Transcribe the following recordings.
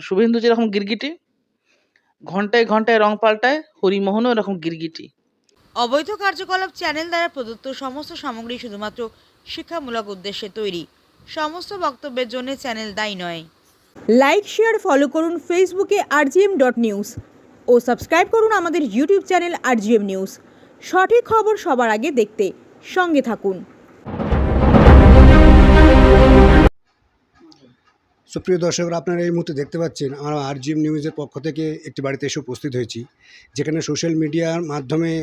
শুভেন্দু যেরকম গিরগিটি, ঘন্টায় ঘন্টায় রং পাল্টায়, হরিমোহনও এরকম গিরগিটি। অবৈধ কার্যকলাপ চ্যানেল দ্বারা প্রদত্ত সমস্ত সামগ্রী শুধুমাত্র শিক্ষামূলক উদ্দেশ্যে তৈরি। সমস্ত বক্তব্যের জন্য চ্যানেল দায়ী নয়। লাইক, শেয়ার, ফলো করুন ফেসবুকে rgm.news ও সাবস্ক্রাইব করুন আমাদের ইউটিউব চ্যানেল rgm নিউজ। সঠিক খবর সবার আগে দেখতে সঙ্গে থাকুন। সুপ্রিয় দর্শকরা, আপনারা এই মুহূর্তে দেখতে পাচ্ছেন আমরা rgm নিউজের পক্ষ থেকে একটি বাড়িতে এসে উপস্থিত হয়েছি, যেখানে সোশ্যাল মিডিয়ার মাধ্যমে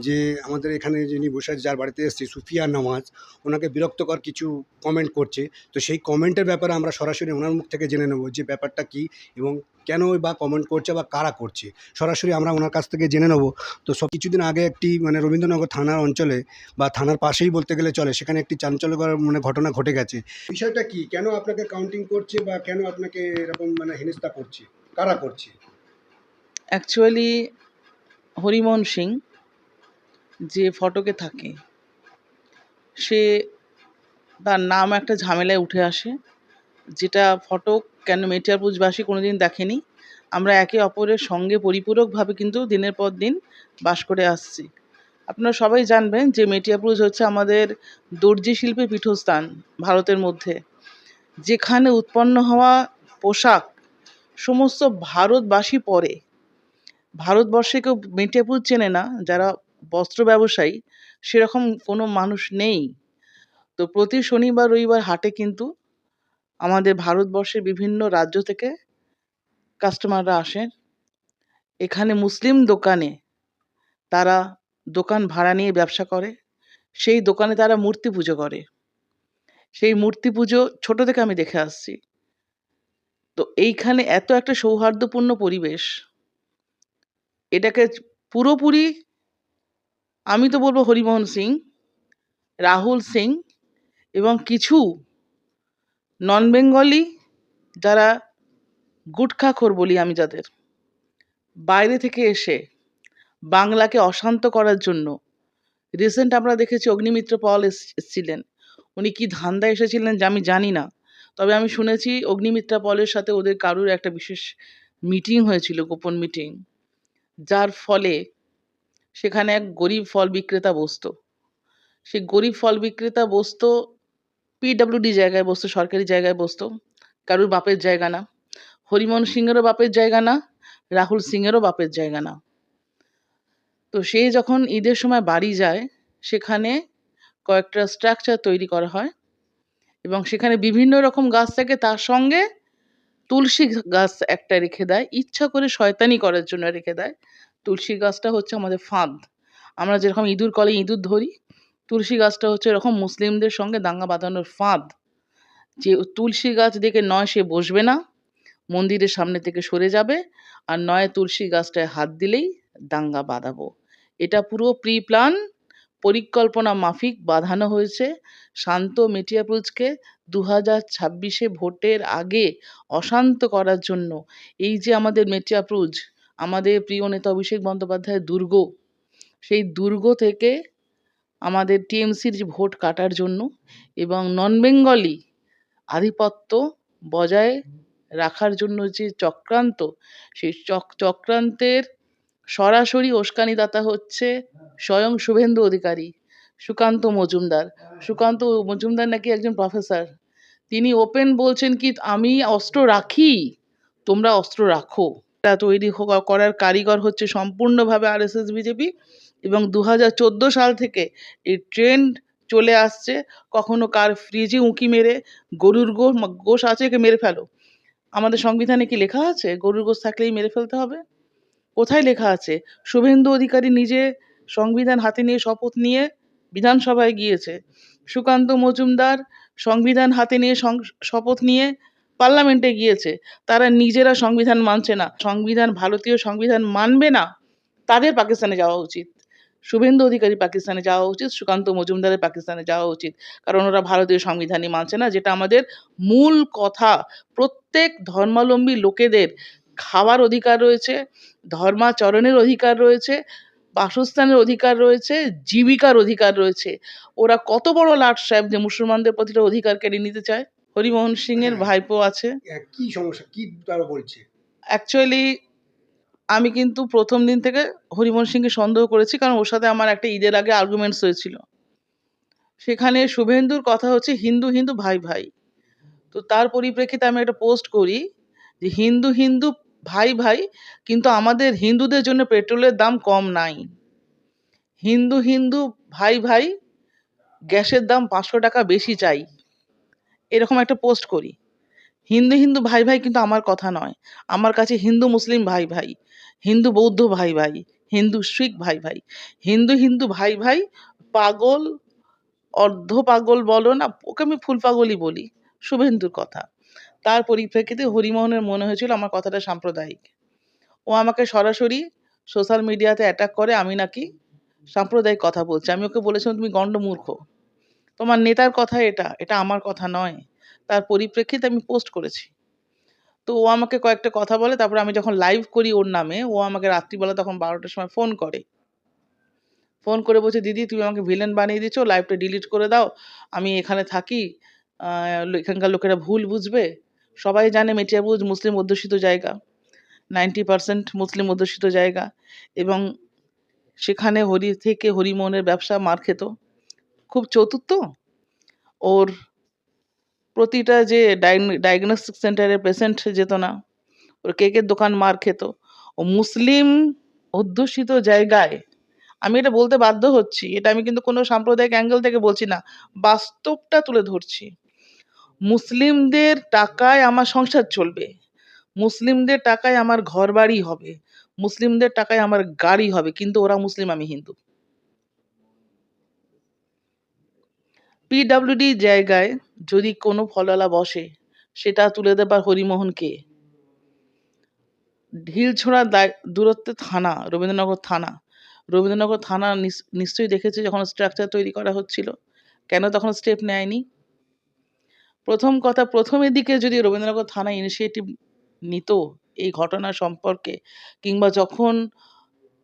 যে আমাদের এখানে যিনি বসে আছে, যার বাড়িতে এসেছি, সুফিয়া নওয়াজ, ওনাকে বিরক্তকর কিছু কমেন্ট করছে। তো সেই কমেন্টের ব্যাপারে আমরা সরাসরি ওনার মুখ থেকে জেনে নেব যে ব্যাপারটা কী এবং কেন বা কমেন্ট করছে বা কারা করছে, সরাসরি আমরা ওনার কাছ থেকে জেনে নেব। তো কিছুদিন আগে একটি রবীন্দ্রনগর থানার অঞ্চলে বা থানার পাশেই বলতে গেলে চলে, সেখানে একটি চাঞ্চল্যকর ঘটনা ঘটে গেছে। বিষয়টা কি, কেন আপনাকে কাউন্টিং করছে বা কেন আপনাকে এরকম হেনস্থা করছে, কারা করছে? অ্যাকচুয়ালি হরিমোহন সিং যে ফটকে থাকে, সে তার নাম একটা ঝামেলায় উঠে আসে, যেটা ফটক কেন মেটিয়ারপুজবাসী কোনোদিন দেখেনি। আমরা একে অপরের সঙ্গে পরিপূরকভাবে কিন্তু দিনের পর দিন বাস করে আসছি। আপনারা সবাই জানবেন যে মেটিয়াপুজ হচ্ছে আমাদের দর্জি শিল্পের পীঠস্থান ভারতের মধ্যে, যেখানে উৎপন্ন হওয়া পোশাক সমস্ত ভারতবাসী পরে। ভারতবর্ষে কেউ মেটিয়াপুর চেনে না যারা বস্ত্র ব্যবসায়ী, সেরকম কোনো মানুষ নেই। তো প্রতি শনিবার রবিবার হাটে কিন্তু আমাদের ভারতবর্ষের বিভিন্ন রাজ্য থেকে কাস্টমাররা আসেন। এখানে মুসলিম দোকানে তারা দোকান ভাড়া নিয়ে ব্যবসা করে, সেই দোকানে তারা মূর্তি পুজো করে। সেই মূর্তি পুজো ছোট থেকে আমি দেখে আসছি। তো এইখানে এত একটা সৌহার্দ্যপূর্ণ পরিবেশ, এটাকে পুরোপুরি আমি তো বলবো হরিমোহন সিং, রাহুল সিং এবং কিছু নন বেঙ্গলি যারা গুটখাখোর বলি আমি, যাদের বাইরে থেকে এসে বাংলাকে অশান্ত করার জন্য। রিসেন্ট আমরা দেখেছি অগ্নিমিত্র পল এসেছিলেন, উনি কি ধান্দায় এসেছিলেন যে আমি জানি না, তবে আমি শুনেছি অগ্নিমিত্রা পলের সাথে ওদের কারুর একটা বিশেষ মিটিং হয়েছিল, গোপন মিটিং, যার ফলে সেখানে এক গরিব ফল বিক্রেতা বসতো। সেই গরিব ফল বিক্রেতা বসতো পিডব্লিউডি জায়গায়, বসতো সরকারি জায়গায় বসতো, কারুর বাপের জায়গা না। হরিমোহন সিংয়েরও বাপের জায়গা না, রাহুল সিংয়েরও বাপের জায়গা না। তো সে যখন ঈদের সময় বাড়ি যায়, সেখানে কয়েকটা স্ট্রাকচার তৈরি করা হয় এবং সেখানে বিভিন্ন রকম গাছ থাকে, তার সঙ্গে তুলসী গাছ একটা রেখে দেয়, ইচ্ছা করে শয়তানি করার জন্য রেখে দেয়। তুলসী গাছটা হচ্ছে আমাদের ফাঁদ। আমরা যেরকম ইঁদুর কলে ইঁদুর ধরি, তুলসী গাছটা হচ্ছে এরকম মুসলিমদের সঙ্গে দাঙ্গা বাঁধানোর ফাঁদ। যে তুলসী গাছ দেখে নয় সে বসবে না, মন্দিরের সামনে থেকে সরে যাবে, আর নয় তুলসী গাছটায় হাত দিলেই দাঙ্গা বাঁধাবো। এটা পুরো প্রি প্ল্যান পরিকল্পনা মাফিক বাঁধানো হয়েছে শান্ত মেটিয়াপুজকে 2026 ভোটের আগে অশান্ত করার জন্য। এই যে আমাদের মেটিয়াপুজ, আমাদের প্রিয় নেতা অভিষেক বন্দ্যোপাধ্যায়ের দুর্গ, সেই দুর্গ থেকে আমাদের টিএমসির যে ভোট কাটার জন্য এবং নন বেঙ্গলি আধিপত্য বজায় রাখার জন্য যে চক্রান্ত, সেই চক্রান্তের সরাসরি উস্কানিদাতা হচ্ছে স্বয়ং শুভেন্দু অধিকারী, সুকান্ত মজুমদার। সুকান্ত মজুমদার নাকি একজন প্রফেসর, তিনি ওপেন বলছেন কি আমি অস্ত্র রাখি, তোমরা অস্ত্র রাখো। এটা তৈরি করার কারিগর হচ্ছে সম্পূর্ণভাবে আরএসএস বিজেপি। এবং 2014 সাল থেকে এই ট্রেন্ড চলে আসছে, কখনো কার ফ্রিজে উঁকি মেরে গরুর গোশ আছে একে মেরে ফেলো। আমাদের সংবিধানে কি লেখা আছে গরুর গোশ থাকলেই মেরে ফেলতে হবে? কোথায় লেখা আছে? শুভেন্দু অধিকারী নিজে সংবিধান হাতে নিয়ে শপথ নিয়ে বিধানসভায় গিয়েছে, সুকান্ত মজুমদার সংবিধান হাতে নিয়ে শপথ নিয়ে পার্লামেন্টে গিয়েছে। তারা নিজেরা সংবিধান মানছে না, সংবিধান ভারতীয় সংবিধান মানবে না, তাদের পাকিস্তানে যাওয়া উচিত। শুভেন্দু অধিকারী পাকিস্তানে যাওয়া উচিত, সুকান্ত মজুমদারের পাকিস্তানে যাওয়া উচিত, কারণ ওরা ভারতীয় সংবিধানই মানছে না, যেটা আমাদের মূল কথা। প্রত্যেক ধর্মাবলম্বী লোকেদের খাওয়ার অধিকার রয়েছে, ধর্মাচরণের অধিকার রয়েছে, বাসস্থানের অধিকার রয়েছে, জীবিকার অধিকার রয়েছে। ওরা কত বড় লাট সাহেব যে মুসলমানদের প্রতিটা অধিকার কেড়ে নিতে চায়। হরিমোহন সিংয়ের হ্যাঁ। ভাইপো আছে। কি সমস্যা, কি তারা বলছে? অ্যাকচুয়ালি আমি কিন্তু প্রথম দিন থেকে হরিমোহন সিংকে সন্দেহ করেছি, কারণ ওর সাথে আমার একটা ঈদের আগে আর্গুমেন্টস হয়েছিল। সেখানে শুভেন্দুর কথা হচ্ছে হিন্দু হিন্দু ভাই ভাই। তো তার পরিপ্রেক্ষিতে আমি একটা পোস্ট করি যে হিন্দু হিন্দু ভাই ভাই, কিন্তু আমাদের হিন্দুদের জন্য পেট্রোলের দাম কম নাই। হিন্দু হিন্দু ভাই ভাই, গ্যাসের দাম 500 টাকা বেশি চাই, এরকম একটা পোস্ট করি। হিন্দু হিন্দু ভাই ভাই কিন্তু আমার কথা নয়। আমার কাছে হিন্দু মুসলিম ভাই ভাই, হিন্দু বৌদ্ধ ভাই ভাই, হিন্দু শিখ ভাই ভাই। হিন্দু হিন্দু ভাই ভাই, পাগল অর্ধ পাগল বলো না, ওকে আমি ফুল পাগলই বলি, শুভেন্দুর কথা। তার পরিপ্রেক্ষিতে হরিমোহনের মনে হয়েছিল আমার কথাটা সাম্প্রদায়িক। ও আমাকে সরাসরি সোশ্যাল মিডিয়াতে অ্যাটাক করে আমি নাকি সাম্প্রদায়িক কথা বলছি। আমি ওকে বলেছিলাম তুমি গণ্ডমূর্খ, তোমার নেতার কথা এটা, এটা আমার কথা নয়। তার পরিপ্রেক্ষিতে আমি পোস্ট করেছি। তো ও আমাকে কয়েকটা কথা বলে, তারপরে আমি যখন লাইভ করি ওর নামে, ও আমাকে রাত্রিবেলা তখন 12টার সময় ফোন করে। ফোন করে বলছে, দিদি তুমি আমাকে ভিলেন বানিয়ে দিচ্ছ, লাইভটা ডিলিট করে দাও। আমি এখানে থাকি, এখানকার লোকেরা ভুল বুঝবে। সবাই জানে মেটিয়াবুরুজ মুসলিম অধ্যুষিত জায়গা, 90% মুসলিম অধ্যুষিত জায়গা, এবং সেখানে হরি থেকে হরিমোহনের ব্যবসা মার খেত। খুব চতুর তো। ওর প্রতিটা যে ডায়াগনস্টিক সেন্টারে পেশেন্ট যেত না, ওর কেকের দোকান মার খেত। ও মুসলিম অধ্যুষিত জায়গায়, আমি এটা বলতে বাধ্য হচ্ছি, এটা আমি কিন্তু কোনো সাম্প্রদায়িক অ্যাঙ্গেল থেকে বলছি না, বাস্তবটা তুলে ধরছি। মুসলিমদের টাকায় আমার সংসার চলবে, মুসলিমদের টাকায় আমার ঘরবাড়ি হবে, মুসলিমদের টাকায় আমার গাড়ি হবে, কিন্তু ওরা মুসলিম আমি হিন্দু। পিডব্লিউডি জায়গায় যদি কোনো ফলওয়ালা বসে, সেটা তুলে দেবার হরিমোহনকে। ঢিলছোড়া দূরত্বে থানা, রবীন্দ্রনগর থানা। রবীন্দ্রনগর থানা নিশ্চয়ই দেখেছে যখন স্ট্রাকচার তৈরি করা হচ্ছিল, কেন তখন স্টেপ নেয়নি? প্রথম কথা, প্রথমের দিকে যদি রবীন্দ্রনগর থানা ইনিশিয়েটিভ নিত এই ঘটনা সম্পর্কে, কিংবা যখন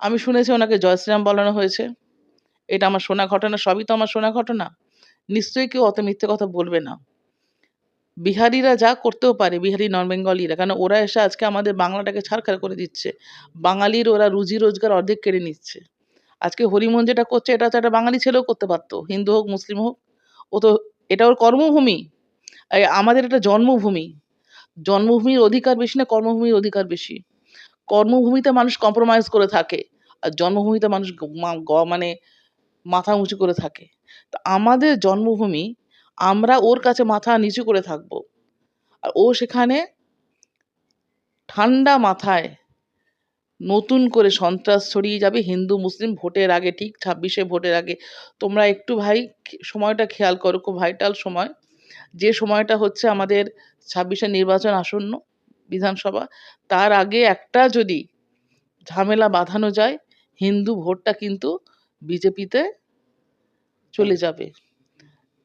আমি শুনেছি ওনাকে জয় শ্রীরাম বলানো হয়েছে, এটা আমার শোনা ঘটনা, সবই তো আমার শোনা ঘটনা, নিশ্চয়ই কেউ অত মিথ্যে কথা বলবে না। বিহারিরা যা করতেও পারে, বিহারি নন বেঙ্গলিরা, কারণ ওরা এসে আজকে আমাদের বাংলাটাকে ছারখার করে দিচ্ছে। বাঙালির ওরা রুজি রোজগার অর্ধেক কেড়ে নিচ্ছে। আজকে হরিমোহন যেটা করছে, এটা তো একটা বাঙালি ছেলেও করতে পারতো, হিন্দু হোক মুসলিম হোক। ও তো, এটা ওর কর্মভূমি। আমাদের এটা জন্মভূমি। জন্মভূমির অধিকার বেশি না কর্মভূমির অধিকার বেশি? কর্মভূমিতে মানুষ কম্প্রোমাইজ করে থাকে, আর জন্মভূমিতে মানুষ মানে মাথা উঁচু করে থাকে। তো আমাদের জন্মভূমি, আমরা ওর কাছে মাথা নিচু করে থাকবো, আর ও সেখানে ঠান্ডা মাথায় নতুন করে সন্ত্রাস ছড়িয়ে যাবে হিন্দু মুসলিম ভোটের আগে, ঠিক 26-এ ভোটের আগে। তোমরা একটু ভাই সময়টা খেয়াল করো, খুব ভাইটাল সময়। যে সময়টা হচ্ছে আমাদের 26-এর নির্বাচন আসন্ন, বিধানসভা। তার আগে একটা যদি ঝামেলা বাঁধানো যায়, হিন্দু ভোটটা কিন্তু বিজেপিতে চলে যাবে।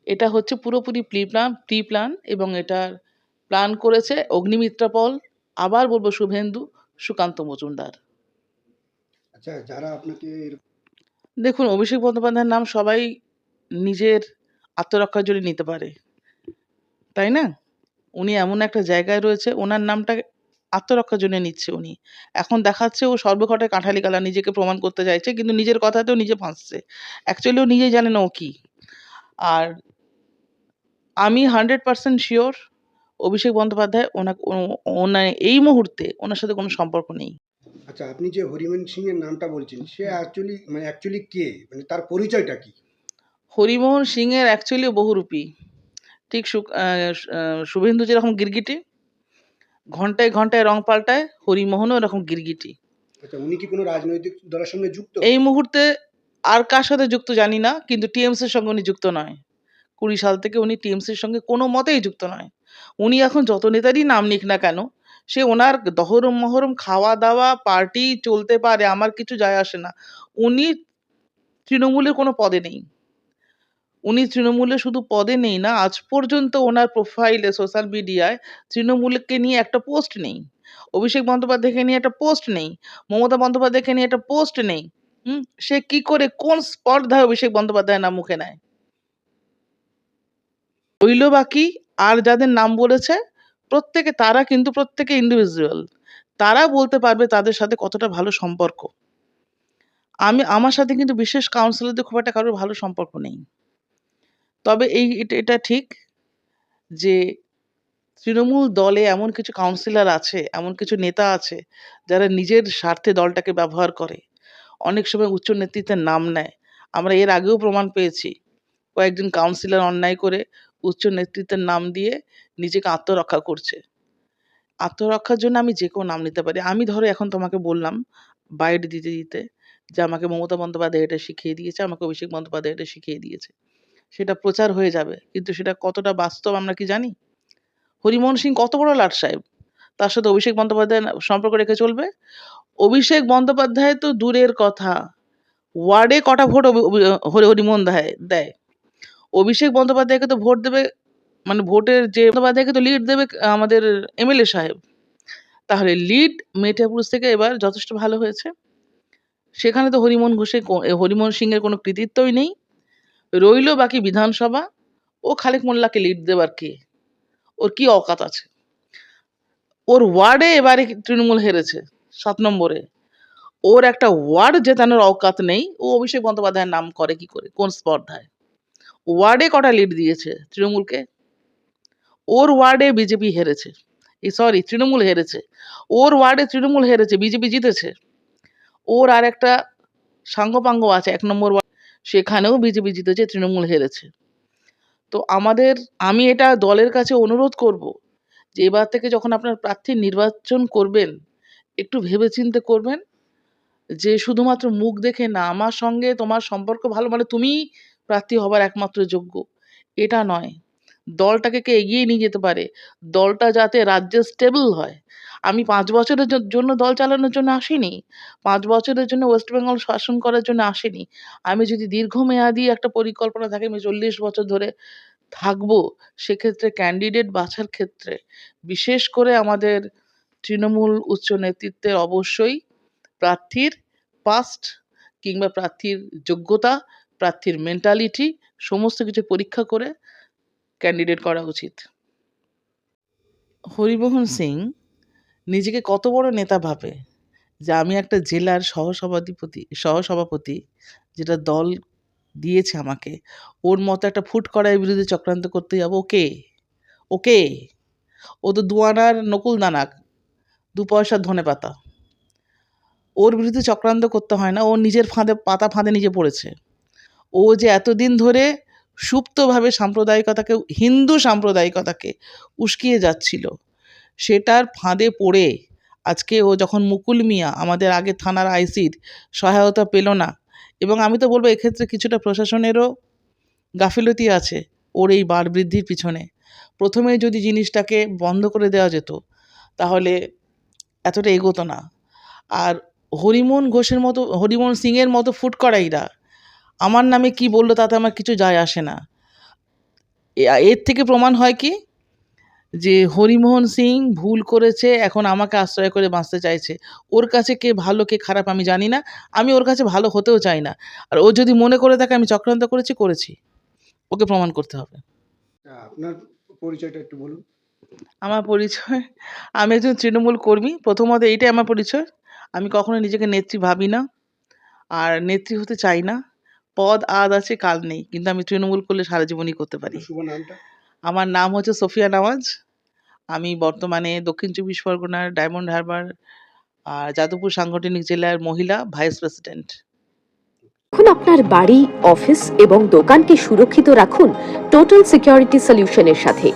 এটা হচ্ছে পুরোপুরি প্রি প্ল্যান, এবং এটার প্ল্যান করেছে অগ্নিমিত্রা পল, আবার বলবো শুভেন্দু, সুকান্ত মজুমদার। আচ্ছা, যারা আপনাকে দেখুন, অভিষেক বন্দ্যোপাধ্যায়ের নাম সবাই নিজের আত্মরক্ষার জন্য নিতে পারে, তাই না? উনি এমন একটা জায়গায় রয়েছে, ওনার নামটা আত্মরক্ষার জন্য নিচ্ছে উনি। এখন দেখাচ্ছে ও সর্বঘটায় কাঁঠালি কালা, নিজেকে প্রমাণ করতে চাইছে, কিন্তু নিজের কথাতেও নিজে ফাঁসছে। অ্যাকচুয়ালি ও নিজেই জানে না ও কি। আর আমি 100% শিওর অভিষেক বন্দ্যোপাধ্যায় ওনার এই মুহূর্তে ওনার সাথে কোনো সম্পর্ক নেই। আচ্ছা, আপনি যে হরিমোহন সিং এর নামটা বলছেন, সে অ্যাকচুয়ালি কে, মানে তার পরিচয়টা কি? হরিমোহন সিংয়ের অ্যাকচুয়ালি বহুরূপী। ঠিক শুভেন্দু যেরকম গিরগিটি, ঘন্টায় ঘন্টায় রং পাল্টায়, হরিমোহনও এরকম গিরগিটি। আচ্ছা, উনি কি কোনো রাজনৈতিক দলের সঙ্গে যুক্ত? এই মুহূর্তে আর কার সাথে যুক্ত জানি না, কিন্তু টিএমসির সঙ্গে উনি যুক্ত নয়। 20 সাল থেকে উনি টিএমসির সঙ্গে কোনো মতেই যুক্ত নয়। উনি এখন যত নেতারই নাম নিক না কেন, সে ওনার দহরম মহরম খাওয়া দাওয়া পার্টি চলতে পারে, আমার কিছু যায় আসে না। উনি তৃণমূলের কোনো পদে নেই। উনি তৃণমূলে শুধু পদে নেই না, আজ পর্যন্ত ওনার প্রোফাইলে সোশ্যাল মিডিয়ায় তৃণমূলকে নিয়ে একটা পোস্ট নেই, অভিষেক বন্দ্যোপাধ্যায়কে নিয়ে একটা পোস্ট নেই, মমতা বন্দ্যোপাধ্যায়কে নিয়ে একটা পোস্ট নেই। সে কি করে, কোন স্পর্ধায় অভিষেক বন্দ্যোপাধ্যায়ের নাম মুখে নেয়? রইল বাকি আর যাদের নাম বলেছে তারা কিন্তু প্রত্যেকে ইন্ডিভিজুয়াল, তারা বলতে পারবে তাদের সাথে কতটা ভালো সম্পর্ক। আমার সাথে কিন্তু বিশেষ কাউন্সিলরদের খুব একটা কারোর ভালো সম্পর্ক নেই। তবে এটা ঠিক যে তৃণমূল দলে এমন কিছু কাউন্সিলর আছে, এমন কিছু নেতা আছে যারা নিজের স্বার্থে দলটাকে ব্যবহার করে, অনেক সময় উচ্চ নেতৃত্বের নাম নেয়। আমরা এর আগেও প্রমাণ পেয়েছি কয়েকজন কাউন্সিলর অন্যায় করে উচ্চ নেতৃত্বের নাম দিয়ে নিজেকে আত্মরক্ষা করছে। আত্মরক্ষার জন্য আমি যে কোনো নাম নিতে পারি। আমি ধরো এখন তোমাকে বললাম বাইট দিতে দিতে যে আমাকে মমতা বন্দ্যোপাধ্যায় এটা শিখিয়ে দিয়েছে, আমাকে অভিষেক বন্দ্যোপাধ্যায় এটা শিখিয়ে দিয়েছে, সেটা প্রচার হয়ে যাবে, কিন্তু সেটা কতটা বাস্তব আমরা কি জানি? হরিমোহন সিং কত বড় লাট সাহেব, তার সাথে অভিষেক বন্দ্যোপাধ্যায় সম্পর্ক রেখে চলবে? অভিষেক বন্দ্যোপাধ্যায় তো দূরের কথা, ওয়ার্ডে কটা ভোট হরিমোহন দেয়? অভিষেক বন্দ্যোপাধ্যায়কে তো ভোট দেবে, মানে ভোটের যে বন্দ্যোপাধ্যায়কে তো লিড দেবে আমাদের এমএলএ সাহেব। তাহলে লিড মেটিয়াপুর থেকে এবার যথেষ্ট ভালো হয়েছে। সেখানে তো হরিমোহন সিংয়ের কোনো কৃতিত্বই নেই। রইল বাকি বিধানসভা, ও খালেক মোল্লাকে লিড দেবার কে? ওর কি অকাত আছে? ওর ওয়ার্ডে এবারে তৃণমূল হেরেছে 7 নম্বরে, ওর একটা ওয়ার্ড জেতানোর অকাত নেই। ও অভিষেক বন্দ্যোপাধ্যায়ের নাম করে কি করে, কোন স্পর্ধায়? ওয়ার্ডে কটা লিড দিয়েছে তৃণমূলকে? ওর ওয়ার্ডে বিজেপি হেরেছে, তৃণমূল হেরেছে। ওর ওয়ার্ডে তৃণমূল হেরেছে, বিজেপি জিতেছে। ওর আর একটা সাঙ্গপাঙ্গ আছে 1 নম্বর ওয়ার্ড, সেখানেও বিজেপি জিতেছে, তৃণমূল হেরেছে। তো আমি এটা দলের কাছে অনুরোধ করব যে এবার থেকে যখন আপনার প্রার্থী নির্বাচন করবেন, একটু ভেবেচিন্তে করবেন, যে শুধুমাত্র মুখ দেখে না, আমার সঙ্গে তোমার সম্পর্ক ভালো মানে তুমিই প্রার্থী হবার একমাত্র যোগ্য, এটা নয়। দলটাকে কে এগিয়ে নিয়ে যেতে পারে, দলটা যাতে রাজ্যে স্টেবল হয়। আমি 5 বছরের জন্য দল চালানোর জন্য আসিনি, 5 বছরের জন্য ওয়েস্ট বেঙ্গল শাসন করার জন্য আসিনি। আমি যদি দীর্ঘমেয়াদী একটা পরিকল্পনা থাকে, আমি 40 বছর ধরে থাকবো, সেক্ষেত্রে ক্যান্ডিডেট বাছার ক্ষেত্রে বিশেষ করে আমাদের তৃণমূল উচ্চ নেতৃত্বের অবশ্যই প্রার্থীর পাস্ট কিংবা প্রার্থীর যোগ্যতা, প্রার্থীর মেন্টালিটি সমস্ত কিছু পরীক্ষা করে ক্যান্ডিডেট করা উচিত। হরিমোহন সিং নিজেকে কত বড় নেতা ভাবে যে আমি একটা জেলার সহসভাপতি, যেটা দল দিয়েছে আমাকে, ওর মতো একটা ফুট কড়াইয়ের বিরুদ্ধে চক্রান্ত করতে যাবো? ওকে ও তো 2 আনার নকুল দানা, 2 পয়সার ধনেপাতা। ওর বিরুদ্ধে চক্রান্ত করতে হয় না, ও নিজের ফাঁদে নিজে পড়েছে। ও যে এতদিন ধরে সুপ্তভাবে হিন্দু সাম্প্রদায়িকতাকে উস্কিয়ে যাচ্ছিল, সেটার ফাঁদে পড়ে আজকে ও যখন মুকুল মিয়া আমাদের আগে থানার আইসির সহায়তা পেল না, এবং আমি তো বলবো এক্ষেত্রে কিছুটা প্রশাসনেরও গাফিলতি আছে ওর এই বার বৃদ্ধির পিছনে। প্রথমে যদি জিনিসটাকে বন্ধ করে দেওয়া যেত তাহলে এতটা এগোতো না। আর হরিমোহন সিংয়ের মতো ফুটকড়াইরা আমার নামে কি বললো তাতে আমার কিছু যায় আসে না। এর থেকে প্রমাণ হয় কি যে হরিমোহন সিং ভুল করেছে, এখন আমাকে আশ্রয় করে বাঁচতে চাইছে। ওর কাছে কে ভালো কে খারাপ আমি জানি না, আমি ওর কাছে ভালো হতেও চাই না। আর ও যদি মনে করে থাকে আমি চক্রান্ত করেছি, ওকে প্রমাণ করতে হবে। আপনার পরিচয়টা একটু বলুন। আমার পরিচয়, আমি একজন তৃণমূল কর্মী। প্রথমত এইটাই আমার পরিচয়। আমি কখনো নিজেকে নেত্রী ভাবি না, আর নেত্রী হতে চাই না। পদ আদ আছে, কাল নেই, কিন্তু আমি তৃণমূল করলে সারা জীবনই করতে পারি। শুভ নামটা? আমার নাম হচ্ছে সোফিয়া নাওয়াজ। আমি বর্তমানে দক্ষিণ 24 পরগনার ডায়মন্ড হারবার আর যাদবপুর সাংগঠনিক জেলার মহিলা ভাইস প্রেসিডেন্ট। এখন আপনার বাড়ি, অফিস এবং দোকানকে সুরক্ষিত রাখুন টোটাল সিকিউরিটি সলিউশনের সাথে।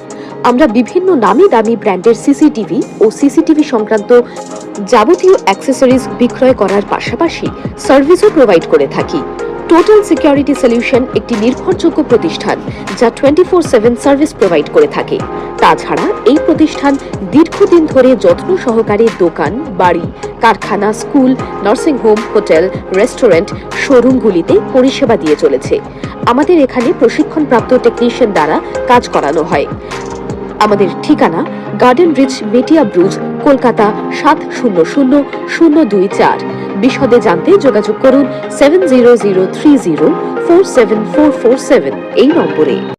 আমরা বিভিন্ন নামি দামি ব্র্যান্ডের সিসিটিভি ও সিসিটিভি সংক্রান্ত যাবতীয় অ্যাক্সেসরিজ বিক্রয় করার পাশাপাশি সার্ভিসও প্রোভাইড করে থাকি। টোটাল সিকিউরিটি সলিউশন একটি নির্ভরযোগ্য প্রতিষ্ঠান যা 24/7 সার্ভিস প্রোভাইড করে থাকে। তাছাড়া এই প্রতিষ্ঠান দীর্ঘদিন ধরে যত্ন সহকারে দোকান, বাড়ি, কারখানা, school, nursing home, hotel, restaurant, শোরুমগুলিতে পরিষেবা দিয়ে চলেছে। আমাদের এখানে প্রশিক্ষণপ্রাপ্ত টেকনিশিয়ান দ্বারা কাজ করানো হয়। আমাদের ঠিকানা গার্ডেন রিচ, মেটিয়া ব্রুজ, কলকাতা 700024। বিশদে জানতে যোগাযোগ করুন 7003047447 এই নম্বরে।